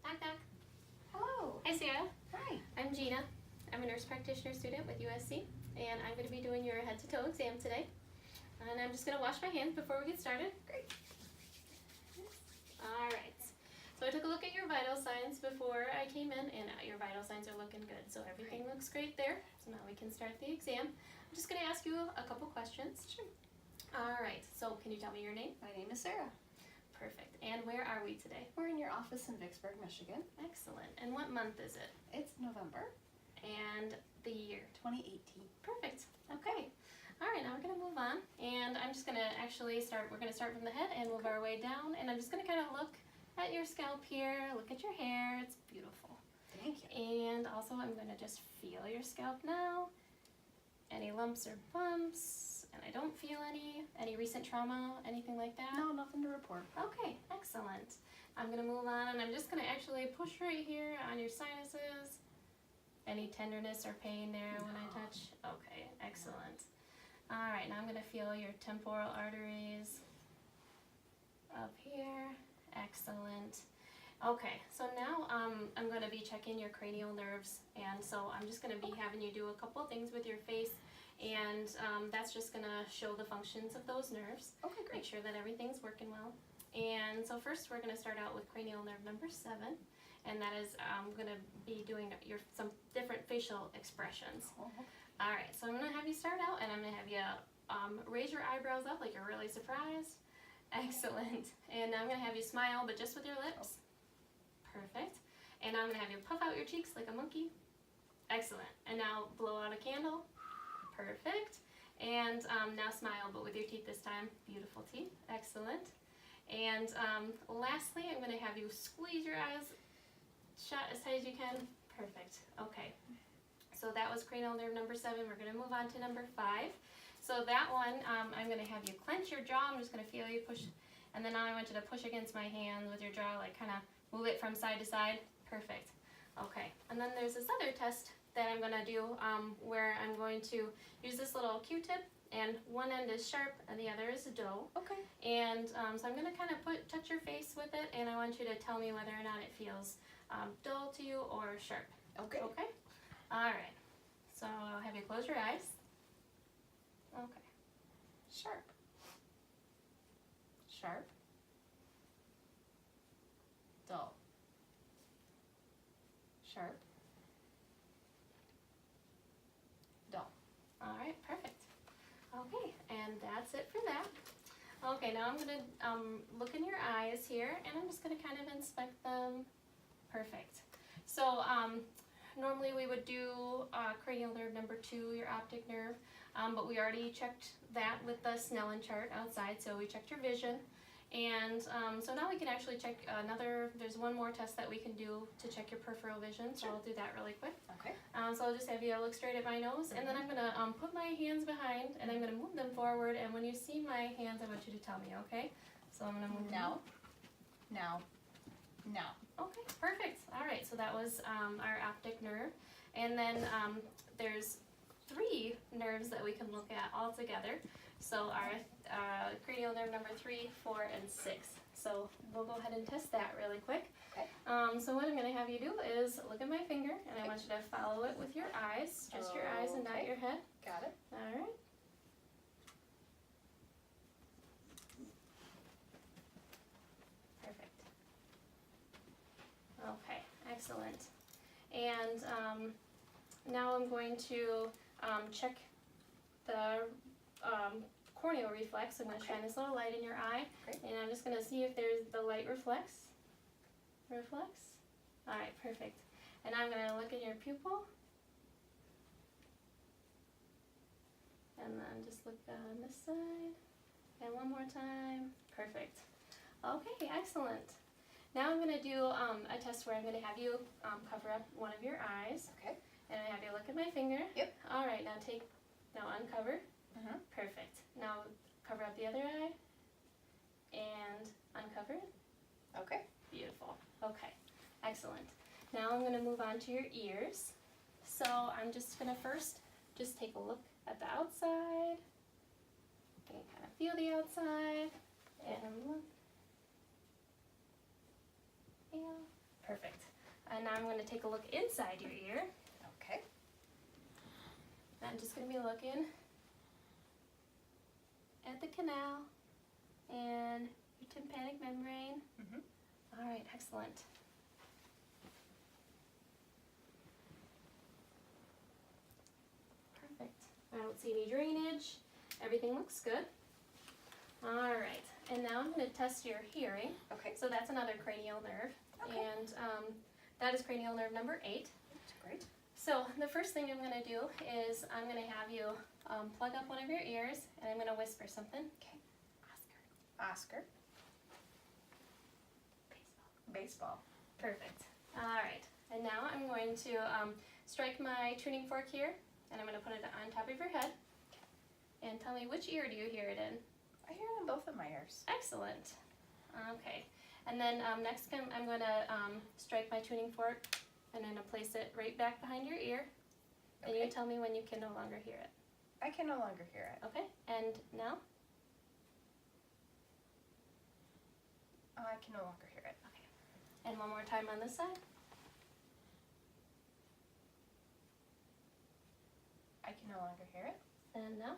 Knock knock. Hello. Hi Sarah. Hi. I'm Gina. I'm a nurse practitioner student with USC, and I'm going to be doing your head to toe exam today. And I'm just going to wash my hands before we get started. Great. Alright. So I took a look at your vital signs before I came in, and your vital signs are looking good. So everything looks great there. So now we can start the exam. I'm just going to ask you a couple questions. Sure. Alright. So can you tell me your name? My name is Sarah. Perfect. And where are we today? We're in your office in Vicksburg, Michigan. Excellent. And what month is it? It's November And the year? 2018. Perfect. Okay. All right, now we're going to move on. And I'm just going to actually start, we're going to start from the head and move our way down. And I'm just going to kind of look at your scalp here, look at your hair. It's beautiful. Thank you. And also I'm going to just feel your scalp now. Any lumps or bumps? And I don't feel any. Any recent trauma, anything like that? No, nothing to report. Okay, excellent. I'm going to move on, and I'm just going to actually push right here on your sinuses. Any tenderness or pain there when I touch? Okay, excellent. All right, now I'm going to feel your temporal arteries up here. Excellent. Okay, so now I'm going to be checking your cranial nerves, and so I'm just going to be having you do a couple things with your face, and that's just going to show the functions of those nerves. Okay, Make great. sure that everything's working well. And so first we're going to start out with cranial nerve number 7, and that is going to be doing some different facial expressions. Oh, okay. All right, so I'm going to have you start out, and I'm going to have you raise your eyebrows up like you're really surprised. Excellent. And now I'm going to have you smile, but just with your lips. Perfect. And I'm going to have you puff out your cheeks like a monkey. Excellent. And now blow out a candle. Perfect. And now smile, but with your teeth this time. Beautiful teeth. Excellent. And lastly, I'm going to have you squeeze your eyes shut as tight as you can. Perfect. Okay. So that was cranial nerve number 7. We're going to move on to number 5. So that one, I'm going to have you clench your jaw. I'm just going to feel you push. And then now I want you to push against my hand with your jaw, like kind of move it from side to side. Perfect. Okay. And then there's this other test that I'm going to do where I'm going to use this little Q-tip, and one end is sharp and the other is dull. Okay. And so I'm going to kind of touch your face with it, and I want you to tell me whether or not it feels dull to you or sharp. Okay. Okay? All right. So I'll have you close your eyes. Okay. Sharp. Sharp. Dull. Sharp. Dull. All right, perfect. Okay, and that's it for that. Okay, now I'm going to look in your eyes here, and I'm just going to kind of inspect them. Perfect. So normally we would do cranial nerve number 2, your optic nerve, but we already checked that with the Snellen chart outside, so we checked your vision. And so now we can actually check there's one more test that we can do to check your peripheral vision, so Sure. I'll do that really quick. Okay. So I'll just have you look straight at my nose, and then I'm going to put my hands behind, and I'm going to move them forward, and when you see my hands, I want you to tell me, okay? So I'm going to move Now. Now. Now. Okay, perfect. All right, so that was our optic nerve. And then there's 3 nerves that we can look at all together. So our cranial nerve number 3, 4, and 6. So we'll go ahead and test that really quick. Okay. So what I'm going to have you do is look at my finger, and I want you to follow it with your eyes. Just your eyes and not Okay. your head. Got it. All right. Perfect. Okay, excellent. And now I'm going to check the corneal reflex. I'm going to shine this little light in your eye, Great. and I'm just going to see if there's the light reflects. Reflects? All right, perfect. And I'm going to look at your pupil. And then just look on this side. And one more time. Perfect. Okay, excellent. Now I'm going to do a test where I'm going to have you cover up one of your eyes. Okay. And I have you look at my finger. Yep. All right, now uncover. Mm-hmm. Perfect. Now cover up the other eye. And uncover it. Okay. Beautiful. Okay, excellent. Now I'm going to move on to your ears. So I'm just going to first just take a look at the outside. You can kind of feel the outside. And look. Yeah. Perfect. And now I'm going to take a look inside your ear. Okay. I'm just going to be looking at the canal and your tympanic membrane. Mhm. All right, excellent. Perfect. I don't see any drainage. Everything looks good. All right, and now I'm going to test your hearing. Okay. So that's another cranial nerve, Okay. and that is cranial nerve number 8. That's great. So the first thing I'm going to do is I'm going to have you plug up one of your ears, and I'm going to whisper something. Okay. Oscar. Oscar. Baseball. Baseball. Perfect. All right, and now I'm going to strike my tuning fork here, and I'm going to put it on top of your head. And tell me, which ear do you hear it in? I hear it in both of my ears. Excellent. Okay, and then next I'm going to strike my tuning fork, and I'm going to place it right back behind your ear. And you Okay. tell me when you can no longer hear it. I can no longer hear it. Okay, and now? I can no longer hear it. Okay. And one more time on this side. I can no longer hear it. And now?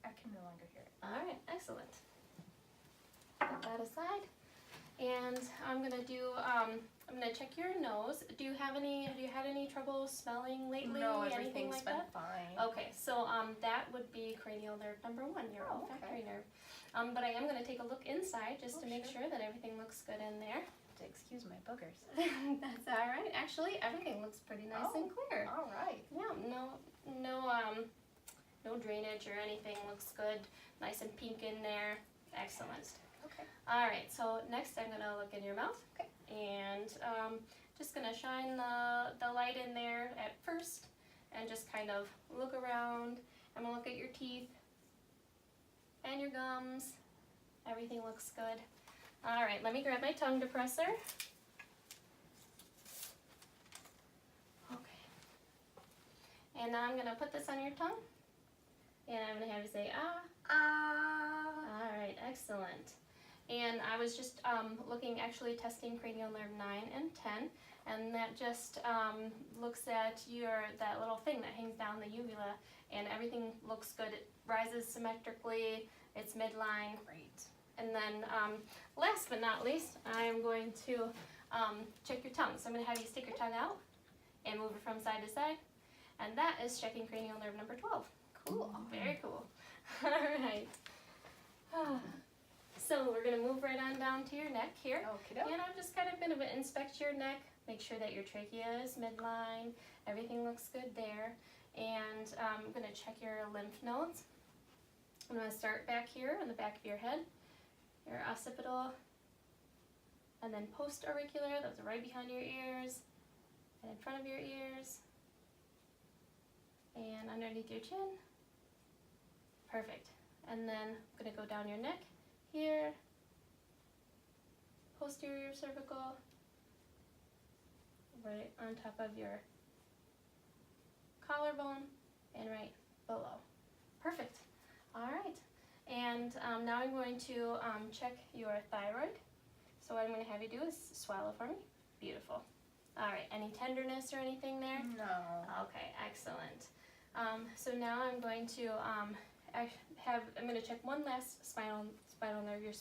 I can no longer hear it. All right, excellent. Put that aside. And I'm gonna do, I'm gonna check your nose. Have you had any trouble smelling lately? No, Anything everything's like been that? fine. Okay, so that would be cranial nerve number 1, your Oh, olfactory okay. nerve. But I am gonna take a look inside just to make sure. sure that everything looks good in there. To excuse my boogers. That's all right. Actually, everything looks pretty nice and clear. All right. Yeah, no drainage or anything. Looks good. Nice and pink in there. Excellent. Okay. All right. So next, I'm gonna look in your mouth. Okay. And just gonna shine the light in there at first, and just kind of look around. I'm gonna look at your teeth and your gums. Everything looks good. All right. Let me grab my tongue depressor. Okay. And now I'm gonna put this on your tongue. And I'm going to have you say, ah. Ah. All right, excellent. And I was just actually testing cranial nerve 9 and 10, and that just looks at that little thing that hangs down the uvula, and everything looks good. It rises symmetrically, it's midline. Great. And then last but not least, I'm going to check your tongue. So I'm going to have you stick your tongue out and move it from side to side, and that is checking cranial nerve number 12. Cool. Very cool. All right. So we're going to move right on down to your neck here. Okay. And I'm just kind of going to inspect your neck, make sure that your trachea is midline, everything looks good there. And I'm going to check your lymph nodes. I'm going to start back here on the back of your head, your occipital, and then post-auricular, those are right behind your ears, and in front of your ears, and underneath your chin. Perfect. And then I'm going to go down your neck here, posterior cervical, right on top of your collarbone, and right below. Perfect. All right. And now I'm going to check your thyroid. So what I'm going to have you do is swallow for me. Beautiful. All right. Any tenderness or anything there? No. Okay. Excellent. So now I'm going to I'm going to check one last spinal nerve, your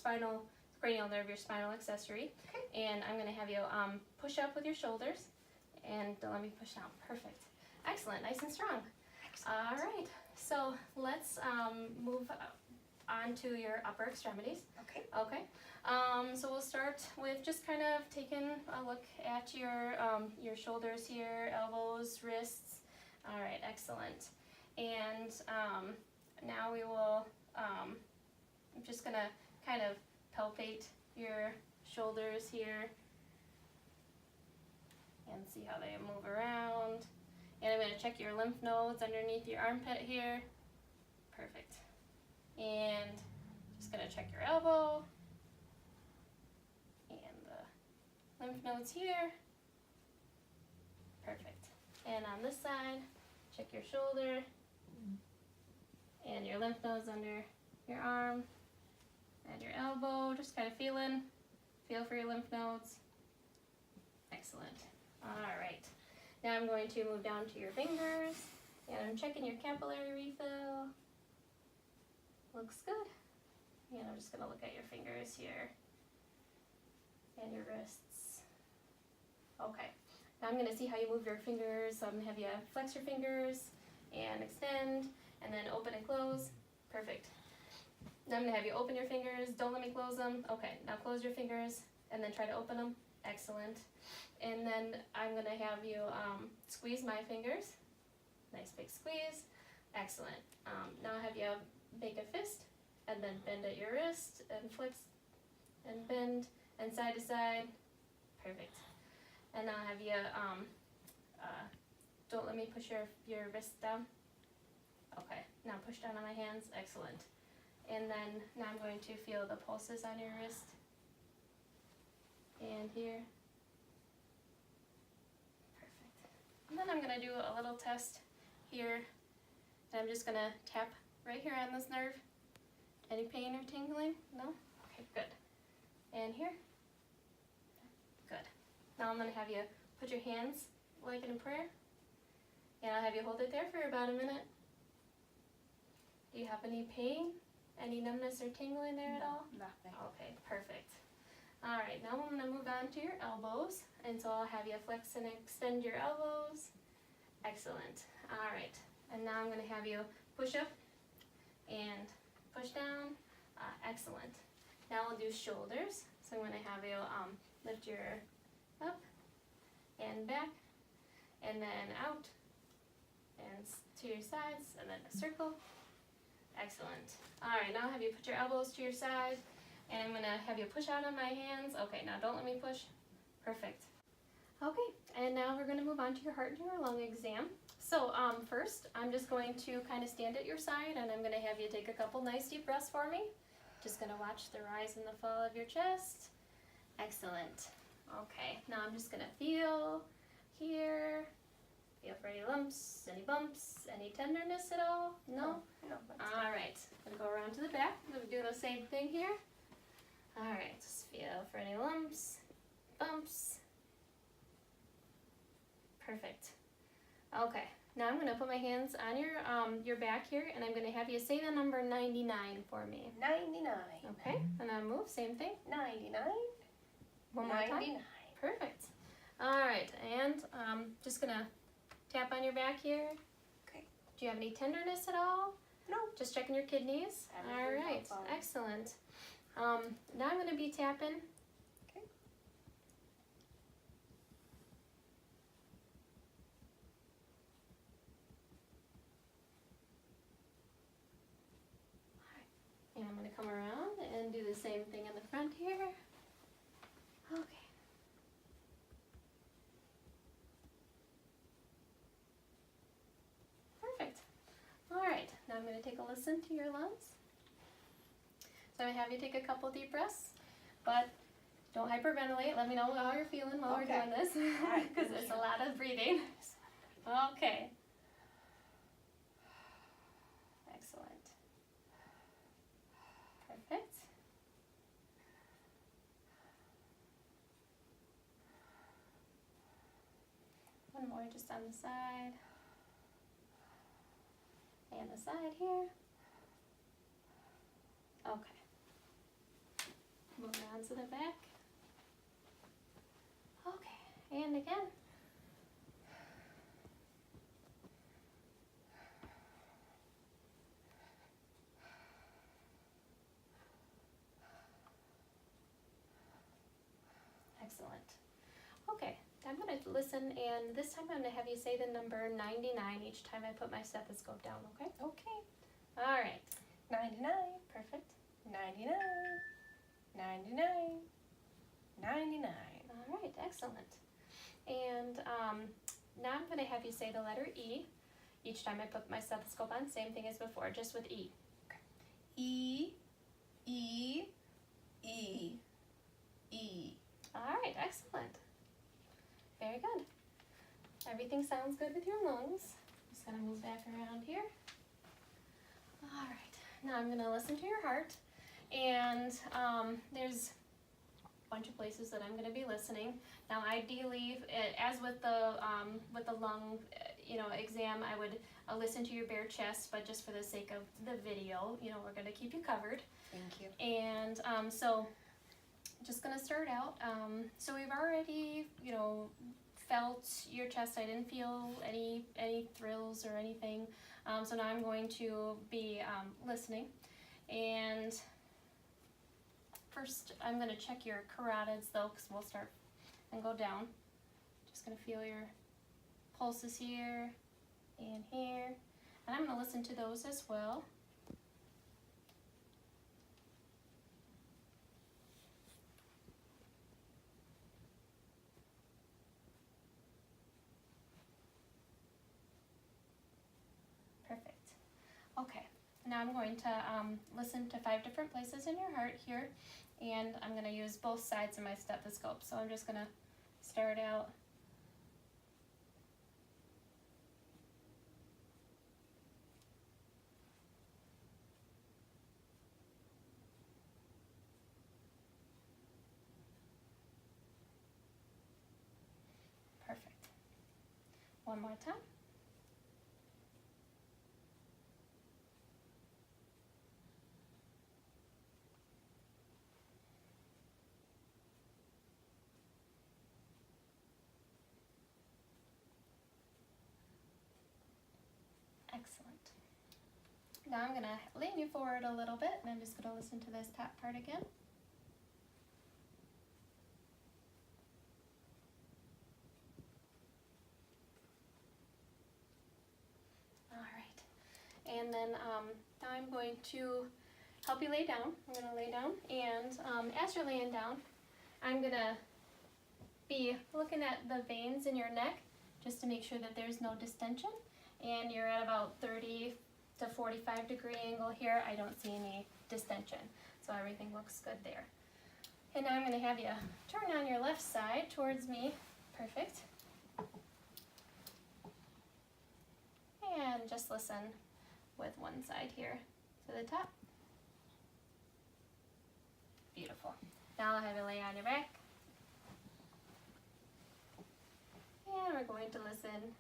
cranial nerve, your spinal accessory, Okay. and I'm going to have you push up with your shoulders, and let me push down. Perfect. Excellent. Nice and strong. Excellent. All right. So let's move on to your upper extremities. Okay. Okay. So we'll start with just kind of taking a look at your shoulders here, elbows, wrists. All right, excellent. And now we will, I'm just gonna kind of palpate your shoulders here and see how they move around. And I'm gonna check your lymph nodes underneath your armpit here. Perfect. And just gonna check your elbow and the lymph nodes here. Perfect. And on this side, check your shoulder and your lymph nodes under your arm and your elbow, just kind of feeling Feel for your lymph nodes. Excellent. All right. Now I'm going to move down to your fingers, and I'm checking your capillary refill. Looks good. And I'm just going to look at your fingers here and your wrists. Okay. Now I'm going to see how you move your fingers. So I'm going to have you flex your fingers and extend, and then open and close. Perfect. Now I'm going to have you open your fingers. Don't let me close them. Okay. Now close your fingers and then try to open them. Excellent. And then I'm going to have you squeeze my fingers. Nice big squeeze. Excellent. Now I have you make a fist and then bend at your wrist and flex and bend and side to side. Perfect. And now I have you, don't let me push your wrist down. Okay. Now push down on my hands. Excellent. And then now I'm going to feel the pulses on your wrist. And here. Perfect. And then I'm going to do a little test here. And I'm just going to tap right here on this nerve. Any pain or tingling? No? Okay, good. And here. Good. Now I'm going to have you put your hands like in prayer. And I'll have you hold it there for about a minute. Do you have any pain? Any numbness or tingling there at all? Nothing. Okay, perfect. All right, now I'm going to move on to your elbows. And so I'll have you flex and extend your elbows. Excellent. All right. And now I'm going to have you push up and push down. Excellent. Now we'll do shoulders. So I'm going to have you lift your up and back and then out and to your sides and then a circle. Excellent. All right, now I'll have you put your elbows to your side. And I'm going to have you push out on my hands. Okay, now don't let me push. Perfect. Okay, and now we're going to move on to your heart and your lung exam. So first, I'm just going to kind of stand at your side, and I'm going to have you take a couple nice deep breaths for me. Just going to watch the rise and the fall of your chest. Excellent. Okay, now I'm just going to feel here. Feel for any lumps, any bumps, any tenderness at all? No? No. All right, I'm going to go around to the back. I'm going to do the same thing here. All right, just feel for any lumps, bumps. Perfect. Okay, now I'm going to put my hands on your back here, and I'm going to have you say the number 99 for me. 99. Okay, and now move, same thing. 99. One more 99. time. Perfect. All right, and just going to tap on your back here. Okay. Do you have any tenderness at all? No. Just checking your kidneys. All right, excellent. Now I'm going to be tapping. Okay. And I'm going to come around and do the same thing in the front here. Okay. Perfect. All right, now I'm going to take a listen to your lungs. So I'm going to have you take a couple deep breaths, but don't hyperventilate. Let me know how you're feeling while we're doing this, because there's a lot of breathing. Okay. Excellent. Perfect. One more just on the side. And the side here. Okay. Move around to the back. Okay, and again. Excellent. Okay, I'm going to listen, and this time I'm going to have you say the number 99 each time I put my stethoscope down, okay? Okay. All right. 99. Perfect. 99. 99. 99. All right, excellent. And now I'm going to have you say the letter E each time I put my stethoscope on. Same thing as before, just with E. E. E. E. E. All right, excellent. Very good. Everything sounds good with your lungs. Just going to move back around here. All right, now I'm going to listen to your heart. And there's bunch of places that I'm going to be listening. Now, ideally, as with the lung, exam, I would listen to your bare chest, but just for the sake of the video, we're going to keep you covered. Thank you. And so, just going to start out. So we've already, felt your chest. I didn't feel any thrills or anything. So now I'm going to be listening, and first I'm going to check your carotids though, because we'll start and go down. Just going to feel your pulses here and here, and I'm going to listen to those as well. Perfect. Okay, now I'm going to listen to 5 different places in your heart here, and I'm going to use both sides of my stethoscope. So I'm just going to start out perfect. One more time. Excellent. Now I'm going to lean you forward a little bit, and I'm just going to listen to this top part again. All right. And then now I'm going to help you lay down. I'm going to lay down, and as you're laying down, I'm going to be looking at the veins in your neck just to make sure that there's no distension. And you're at about 30 to 45 degree angle here. I don't see any distension, so everything looks good there. And now I'm going to have you turn on your left side towards me. Perfect. And just listen with one side here to the top. Beautiful. Now I'll have you lay on your back. And we're going to listen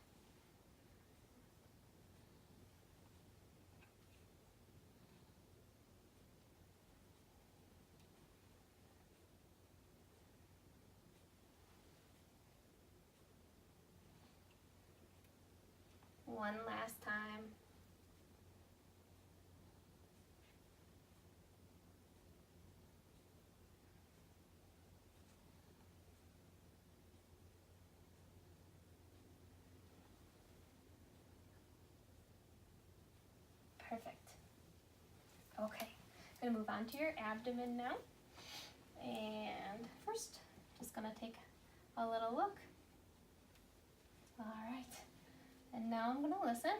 one last time. Perfect. Okay, I'm going to move on to your abdomen now. And first, just going to take a little look. All right. And now I'm going to listen.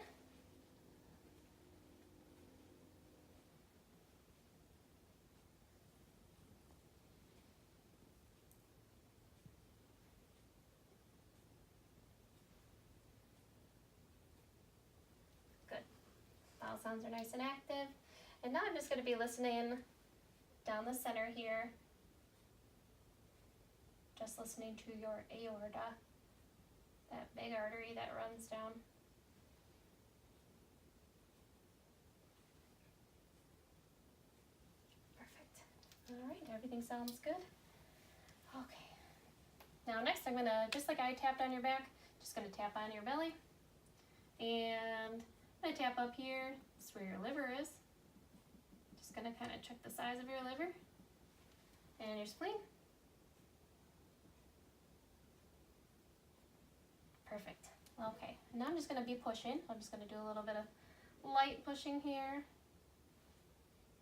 Good. Bowel sounds are nice and active. And now I'm just going to be listening down the center here. Just listening to your aorta, that big artery that runs down. Perfect. All right, everything sounds good. Okay. Now next I'm gonna, just like I tapped on your back, just gonna tap on your belly. And I'm gonna tap up here, that's where your liver is. Just gonna kind of check the size of your liver and your spleen. Perfect. Okay, now I'm just going to be pushing. I'm just going to do a little bit of light pushing here.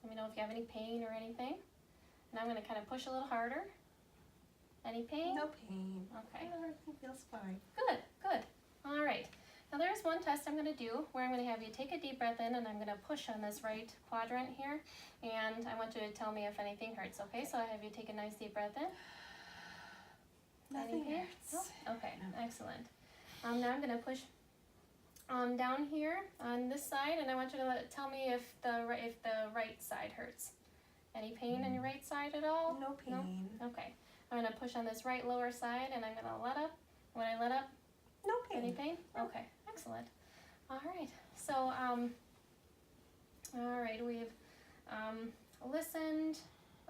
Let me know if you have any pain or anything. And I'm going to kind of push a little harder. Any pain? No pain. Okay. Everything feels fine. Good, good. All right. Now there's one test I'm going to do where I'm going to have you take a deep breath in, and I'm going to push on this right quadrant here. And I want you to tell me if anything hurts, okay? So I have you take a nice deep breath in. Nothing Any pain? hurts. No? Okay, No. excellent. Now I'm going to push down here on this side, and I want you to tell me if the right side hurts. Any pain on your right side at all? No pain. No? Okay. I'm gonna push on this right lower side, and I'm gonna let up. When I let up, No any pain. pain? Okay, excellent. All right, so, all right, we've listened,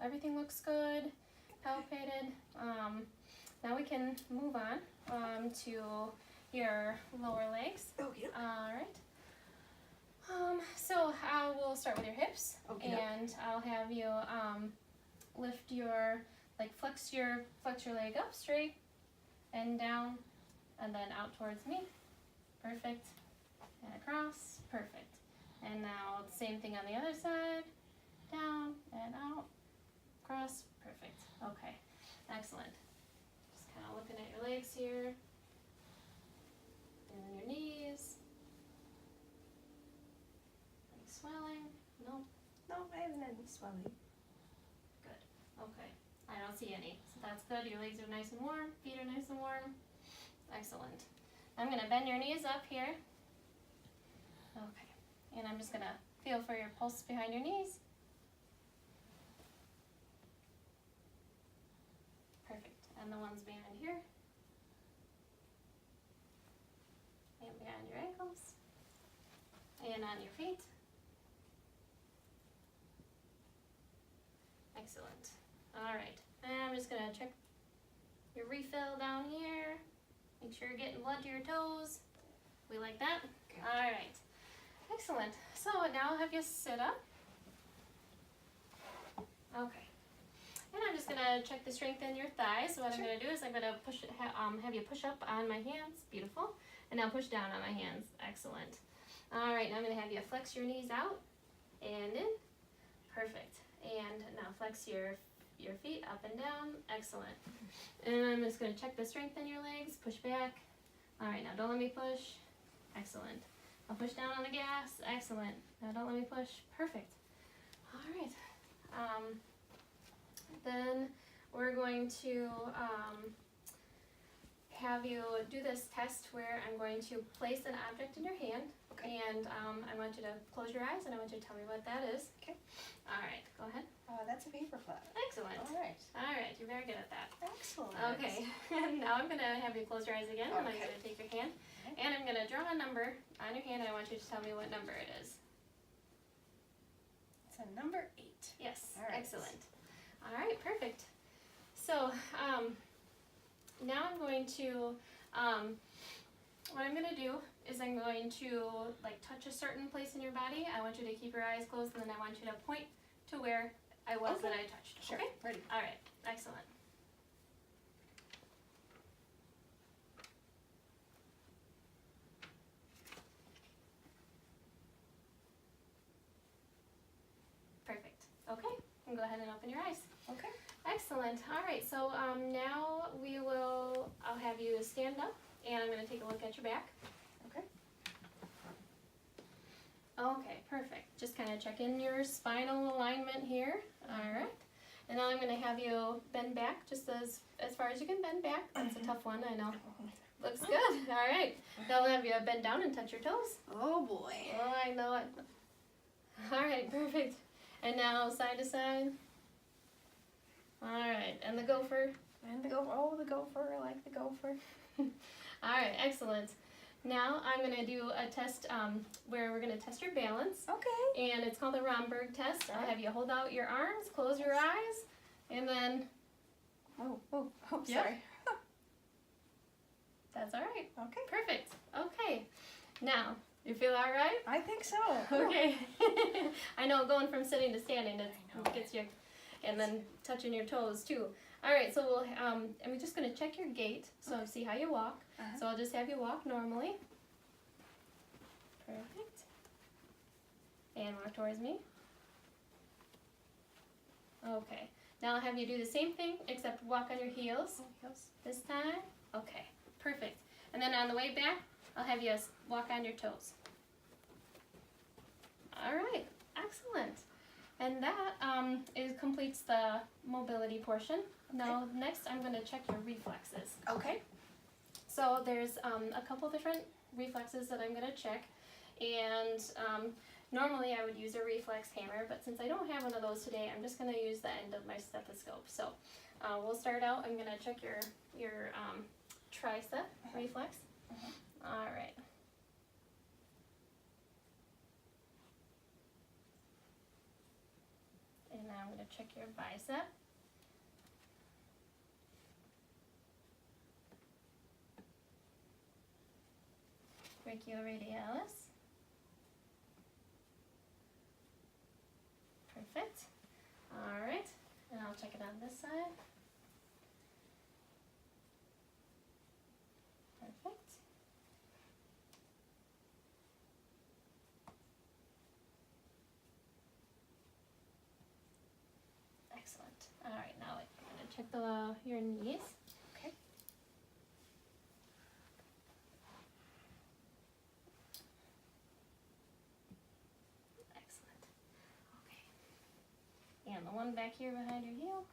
everything looks good, palpated. Now we can move on to your lower legs. Oh, yeah. All right. So I will start with your hips, and I'll have you lift your, like flex your leg up straight and down, and then out towards me. Perfect. And across. Perfect. And now same thing on the other side. Down and out. Cross. Perfect. Okay. Excellent. Just kind of looking at your legs here. And your knees. Any swelling? No. No, I haven't had any swelling. Good. Okay. I don't see any. So that's good. Your legs are nice and warm. Feet are nice and warm. Excellent. I'm going to bend your knees up here. Okay. And I'm just going to feel for your pulse behind your knees. Perfect. And the ones behind here. And behind your ankles. And on your feet. Excellent. All right. And I'm just going to check your refill down here. Make sure you're getting blood to your toes. We like that? Okay. All right. Excellent. So now I'll have you sit up. Okay. And I'm just going to check the strength in your thighs. So what I'm going to do is I'm going to have you push up on my hands. Beautiful. And now push down on my hands. Excellent. All right. Now I'm going to have you flex your knees out and in. Perfect. And now flex your feet up and down. Excellent. And I'm just going to check the strength in your legs. Push back. All right. Now don't let me push. Excellent. I'll push down on the gas. Excellent. Now don't let me push. Perfect. All right. Then we're going to have you do this test where I'm going to place an object in your hand. Okay. And I want you to close your eyes and I want you to tell me what that is. Okay. All right. Go ahead. That's a paper flower. Excellent. All right. All right. You're very good at that. Excellent. Okay. Now I'm going to have you close your eyes again. And I'm Okay. going to take your hand. And I'm going to draw a number on your hand and I want you to tell me what number it is. It's a number 8. Yes. All right. Excellent. All right. Perfect. So now I'm going to, what I'm going to do is I'm going to like touch a certain place in your body. I want you to keep your eyes closed and then I want you to point to where I was that I touched. Sure. Okay? Ready. All right. Excellent. Perfect. Okay. You can go ahead and open your eyes. Okay. Excellent. All right. So now I'll have you stand up and I'm going to take a look at your back. Okay. Okay, perfect. Just kind of check in your spinal alignment here. All right. And now I'm going to have you bend back just as far as you can bend back. That's a tough one, I know. Looks good. All right. Now I'll have you bend down and touch your toes. Oh boy. Oh, I know it. All right, perfect. And now side to side. All right, and the gopher. And the gopher. Oh, the gopher. I like the gopher. All right, excellent. Now I'm going to do a test where we're going to test your balance. Okay. And it's called the Romberg test. I'll Alright. have you hold out your arms, close your eyes, and then Oh, Yep. sorry. that's all right. Okay. Perfect. Okay. Now, you feel all right? I think so. Okay. I know going from sitting to standing I it know. gets you, and then touching your toes too. All right. So we'll and we're just going to check your gait. So see how you walk. Uh-huh. So I'll just have you walk normally. Perfect. And walk towards me. Okay. Now I'll have you do the same thing except walk on your heels this time. Okay. Perfect. And then on the way back, I'll have you walk on your toes. All right. Excellent. And that completes the mobility portion. Now next I'm going to check your reflexes. Okay. So there's a couple different reflexes that I'm going to check, and normally I would use a reflex hammer, but since I don't have one of those today, I'm just going to use the end of my stethoscope. So We'll start out. I'm gonna check your tricep reflex. All right. And now I'm gonna check your bicep. Brachioradialis. Perfect. All right, and I'll check it on this side. Perfect. Excellent. All right, now I'm gonna check your knees. Okay. Excellent. Okay. And the one back here behind your heel.